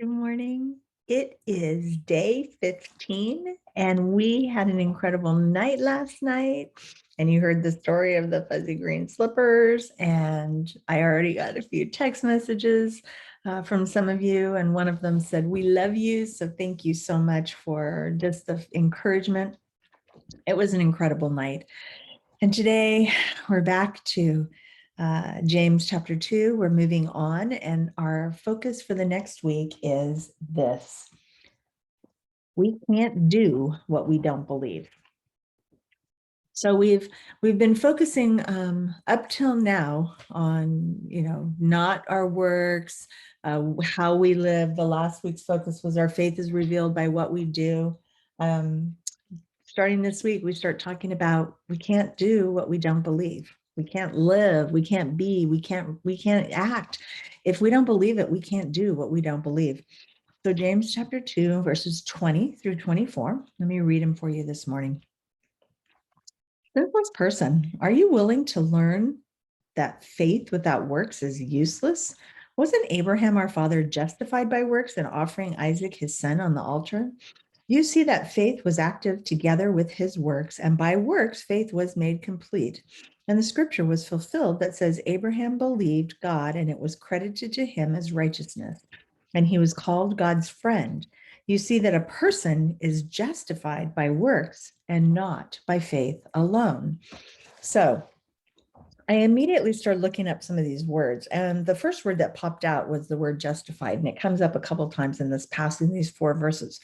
Good morning. It is day 15, and we had an incredible night last night. And you heard the story of the fuzzy green slippers, and I already got a few text messages from some of you, and one of them said, "We love you." So thank you so much for just the encouragement. It was an incredible night. And today we're back to James chapter 2. We're moving on, and our focus for the next week is this: we can't do what we don't believe. So we've been focusing up till now on, not our works, how we live. The last week's focus was our faith is revealed by what we do. Starting this week, we start talking about we can't do what we don't believe. We can't live, we can't be, we can't act. If we don't believe it, we can't do what we don't believe. So James chapter 2, verses 20 through 24. Let me read them for you this morning. Senseless person, are you willing to learn that faith without works is useless? Wasn't Abraham our father justified by works in offering Isaac his son on the altar? You see that faith was active together with his works, and by works, faith was made complete. And the scripture was fulfilled that says, Abraham believed God, and it was credited to him as righteousness, and he was called God's friend. You see that a person is justified by works and not by faith alone. So I immediately started looking up some of these words, and the first word that popped out was the word justified, and it comes up a couple of times in this passage, in these 4 verses.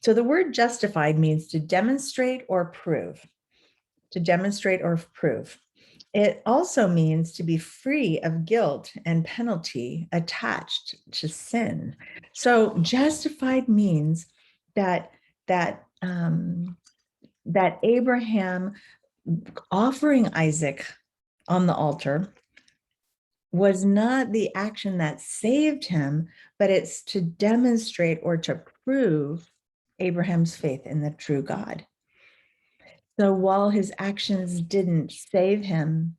So the word justified means to demonstrate or prove, to demonstrate or prove. It also means to be free of guilt and penalty attached to sin. So justified means that Abraham offering Isaac on the altar was not the action that saved him, but it's to demonstrate or to prove Abraham's faith in the true God. So while his actions didn't save him,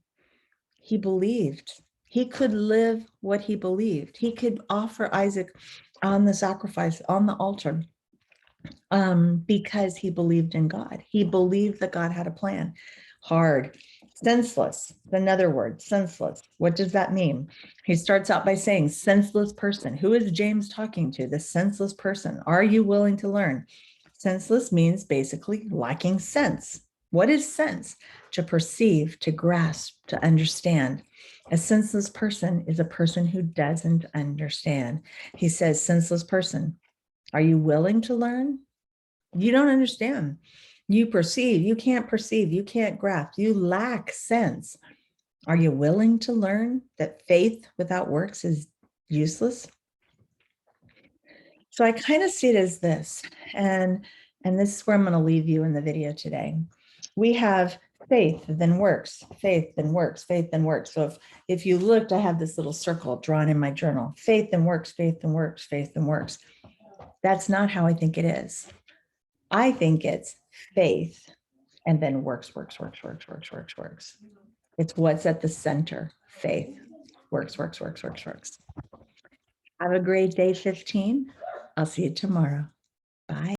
he believed. He could live what he believed. He could offer Isaac on the sacrifice, on the altar, because he believed in God. He believed that God had a plan. Hard. Senseless, another word, senseless. What does that mean? He starts out by saying, senseless person. Who is James talking to? The senseless person. Are you willing to learn? Senseless means basically lacking sense. What is sense? To perceive, to grasp, to understand. A senseless person is a person who doesn't understand. He says, senseless person, are you willing to learn? You don't understand. You perceive, you can't grasp, you lack sense. Are you willing to learn that faith without works is useless? So I kind of see it as this, and this is where I'm going to leave you in the video today. We have faith, then works, faith, then works, faith, then works. So if you looked, I have this little circle drawn in my journal, faith and works, faith and works, faith and works. That's not how I think it is. I think it's faith and then works. It's what's at the center, faith, works. Have a great day 15. I'll see you tomorrow. Bye.